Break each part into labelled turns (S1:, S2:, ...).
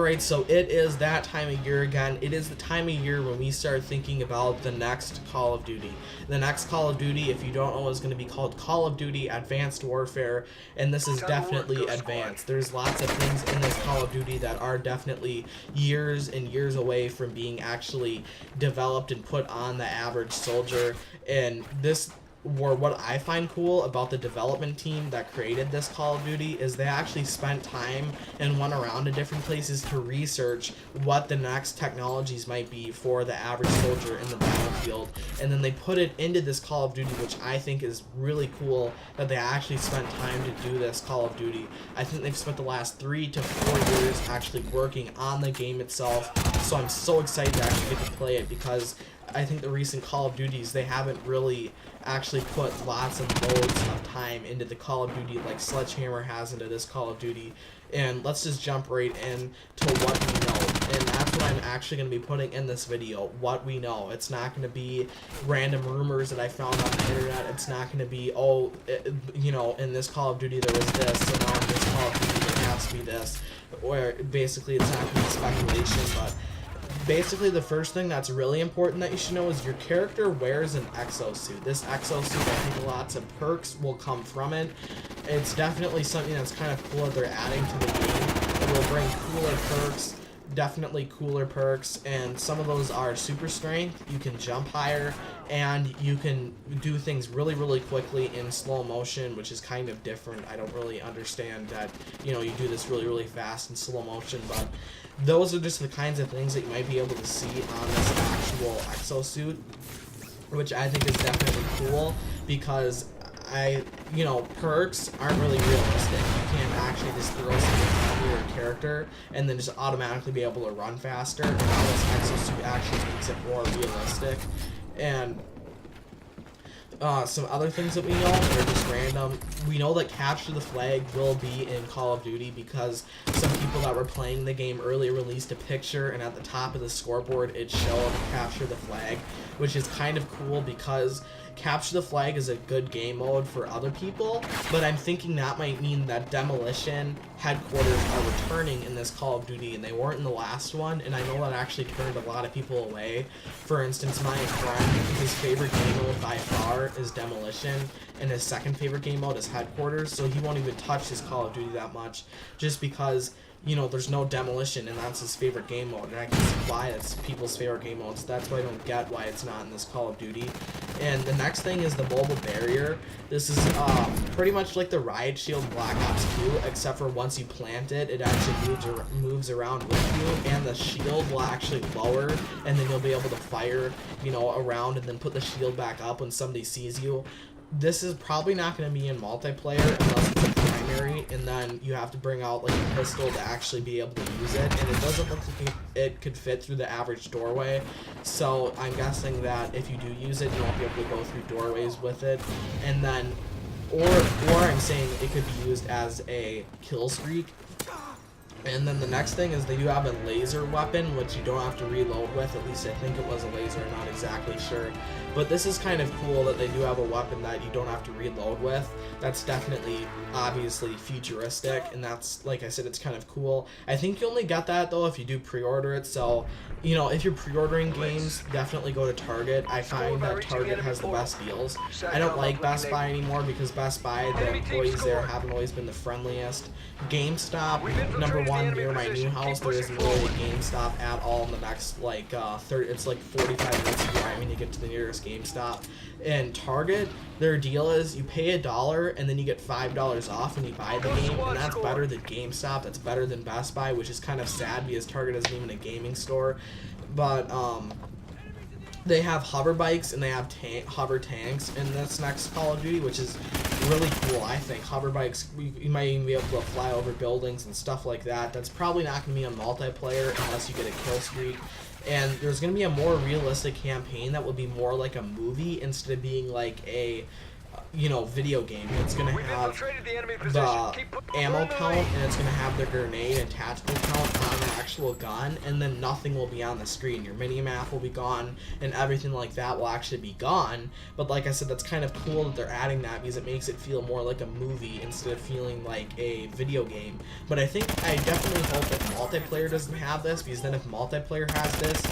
S1: Alright, so it is that time of year again. It is the time of year when we start thinking about the next Call of Duty. The next Call of Duty, if you don't know, is going to be called Call of Duty Advanced Warfare, and this is definitely advanced. There's lots of things in this Call of Duty that are definitely years and years away from being actually developed and put on the average soldier, and what I find cool about the development team that created this Call of Duty is they actually spent time and went around to different places to research what the next technologies might be for the average soldier in the battlefield, and then they put it into this Call of Duty, which I think is really cool that they actually spent time to do this Call of Duty. I think they've spent the last 3 to 4 years actually working on the game itself, so I'm so excited to actually get to play it, because I think the recent Call of Duties, they haven't really actually put lots of loads of time into the Call of Duty like Sledgehammer has into this Call of Duty. And let's just jump right in to what we know, and that's what I'm actually going to be putting in this video, what we know. It's not going to be random rumors that I found on the internet. It's not going to be, oh, you know, in this Call of Duty there was this, so now in this Call of Duty there has to be this, or basically it's not going to be speculation. But basically, the first thing that's really important that you should know is your character wears an exosuit. This exosuit, I think lots of perks will come from it. It's definitely something that's kind of cool that they're adding to the game. It will bring cooler perks, definitely cooler perks, and some of those are super strength. You can jump higher, and you can do things really, really quickly in slow motion, which is kind of different. I don't really understand that, you know, you do this really, really fast in slow motion, but those are just the kinds of things that you might be able to see on this actual exosuit, which I think is definitely cool, because you know, perks aren't really realistic. You can't actually just throw something on your character and then just automatically be able to run faster. And now this exosuit actually makes it more realistic. And some other things that we know are just random. We know that Capture the Flag will be in Call of Duty, because some people that were playing the game earlier released a picture, and at the top of the scoreboard it showed Capture the Flag, which is kind of cool, because Capture the Flag is a good game mode for other people, but I'm thinking that might mean that Demolition headquarters are returning in this Call of Duty, and they weren't in the last one, and I know that actually turned a lot of people away. For instance, my friend, his favorite game mode by far is Demolition, and his second favorite game mode is Headquarters, so he won't even touch his Call of Duty that much, just because, you know, there's no Demolition, and that's his favorite game mode, and I can see why it's people's favorite game mode, so that's why I don't get why it's not in this Call of Duty. And the next thing is the mobile barrier. This is pretty much like the riot shield in Black Ops 2, except for once you plant it, it actually moves around with you, and the shield will actually lower, and then you'll be able to fire, you know, around and then put the shield back up when somebody sees you. This is probably not going to be in multiplayer unless it's a primary, and then you have to bring out like a pistol to actually be able to use it, and it doesn't look like it could fit through the average doorway, so I'm guessing that if you do use it, you won't be able to go through doorways with it. And then, or I'm saying it could be used as a kill streak. And then the next thing is they do have a laser weapon, which you don't have to reload with. At least I think it was a laser, I'm not exactly sure. But this is kind of cool that they do have a weapon that you don't have to reload with. That's definitely, obviously, futuristic, and that's, like I said, it's kind of cool. I think you only get that, though, if you do pre-order it, so, you know, if you're pre-ordering games, definitely go to Target. I find that Target has the best deals. I don't like Best Buy anymore, because Best Buy, the employees there haven't always been the friendliest. GameStop, number one, near my new house, there isn't really a GameStop at all in the next, like, it's like 45 minutes of driving to get to the nearest GameStop. And Target, their deal is you pay $1 and then you get $5 off when you buy the game, and that's better than GameStop, that's better than Best Buy, which is kind of sad because Target isn't even a gaming store. But they have hover bikes and they have hover tanks in this next Call of Duty, which is really cool. I think hover bikes, you might even be able to fly over buildings and stuff like that. That's probably not going to be a multiplayer unless you get a kill streak. And there's going to be a more realistic campaign that will be more like a movie instead of being like a video game. It's going to have the ammo count, and it's going to have the grenade and tactical count on the actual gun, and then nothing will be on the screen. Your mini-map will be gone, and everything like that will actually be gone. But like I said, that's kind of cool that they're adding that, because it makes it feel more like a movie instead of feeling like a video game. But I definitely hope that multiplayer doesn't have this, because then if multiplayer has this,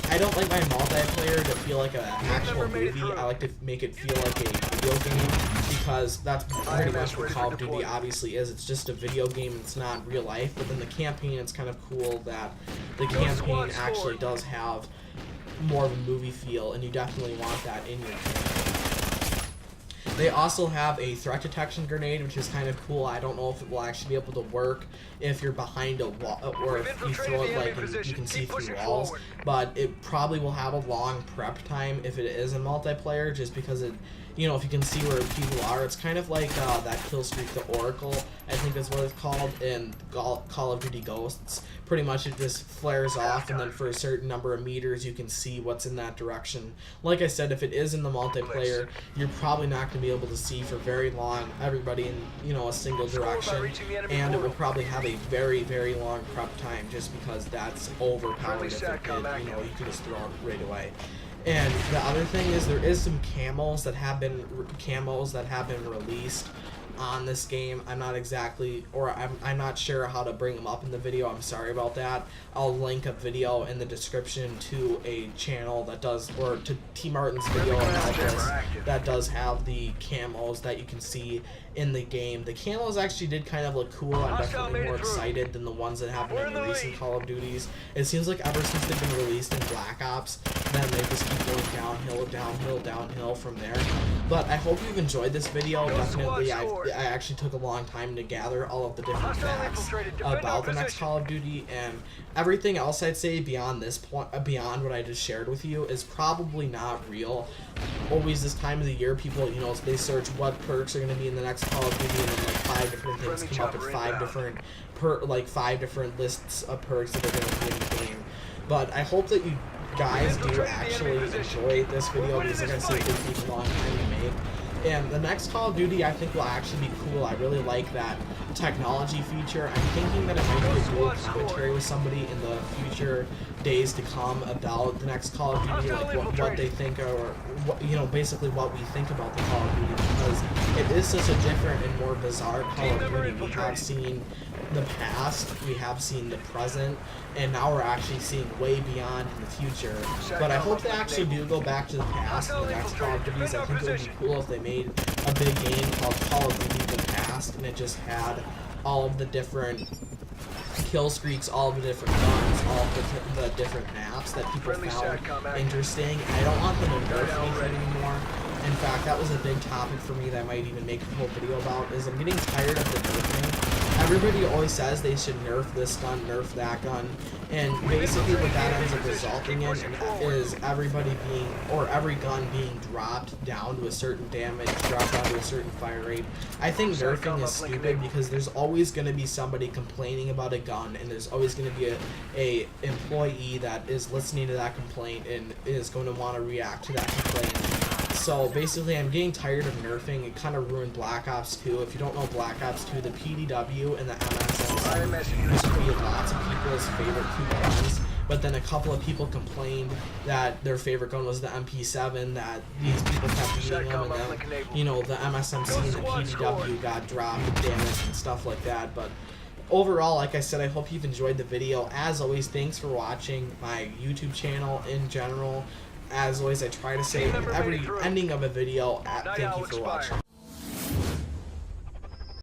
S1: I don't like my multiplayer to feel like an actual movie. I like to make it feel like a video game, because that's pretty much what Call of Duty obviously is. It's just a video game, it's not real life. But then the campaign, it's kind of cool that the campaign actually does have more of a movie feel, and you definitely want that in your campaign. They also have a threat detection grenade, which is kind of cool. I don't know if it will actually be able to work if you're behind a wall, or if you throw it like and you can see through walls. But it probably will have a long prep time if it is in multiplayer, just because it, if you can see where people are. It's kind of like that kill streak, the Oracle, I think is what it's called, in Call of Duty Ghosts. Pretty much it just flares off, and then for a certain number of meters you can see what's in that direction. Like I said, if it is in the multiplayer, you're probably not going to be able to see for very long everybody in a single direction, and it will probably have a very, very long prep time, just because that's overpowered. If it did, you can just throw it right away. And the other thing is, there is some camos that have been released on this game. I'm not sure how to bring them up in the video. I'm sorry about that. I'll link a video in the description to a channel that does, or to T Martin's video about this, that does have the camos that you can see in the game. The camos actually did kind of look cool. I'm definitely more excited than the ones that have been in the recent Call of Duties. It seems like ever since they've been released in Black Ops, then they just keep going downhill, downhill, downhill from there. But I hope you've enjoyed this video. Definitely, I actually took a long time to gather all of the different facts about the next Call of Duty, and everything else I'd say beyond this point, beyond what I just shared with you, is probably not real. Always this time of the year, people, they search what perks are going to be in the next Call of Duty, and then like 5 different things come up with 5 different lists of perks that are going to be in the game. But I hope that you guys do actually enjoy this video, because like I said, it did take a long time to make. And the next Call of Duty, I think, will actually be cool. I really like that technology feature. I'm thinking that it might be a dual commentary with somebody in the future days to come about the next Call of Duty, like what they think, or basically what we think about the Call of Duty, because it is such a different and more bizarre Call of Duty. We have seen the past, we have seen the present, and now we're actually seeing way beyond in the future. But I hope they actually do go back to the past in the next Call of Duties. I think it would be cool if they made a big game called Call of Duty The Past, and it just had all of the different kill streaks, all of the different guns, all of the different maps that people found interesting. I don't want them to nerf anything anymore. In fact, that was a big topic for me that I might even make a whole video about, is I'm getting tired of the nerfing. Everybody always says they should nerf this gun, nerf that gun, and basically what that ends up resulting in is every gun being dropped down to a certain damage, dropped down to a certain fire rate. I think nerfing is stupid, because there's always going to be somebody complaining about a gun, and there's always going to be a employee that is listening to that complaint and is going to want to react to that complaint. So basically, I'm getting tired of nerfing. It kind of ruined Black Ops 2. If you don't know Black Ops 2, the PDW and the MSM used to be lots of people's favorite two guns. But then a couple of people complained that their favorite gun was the MP7, that these people kept using them, and then, the MSMC and the PDW got dropped and damaged and stuff like that. But overall, like I said, I hope you've enjoyed the video. As always, thanks for watching my YouTube channel in general. As always, I try to say at every ending of a video, thank you for watching.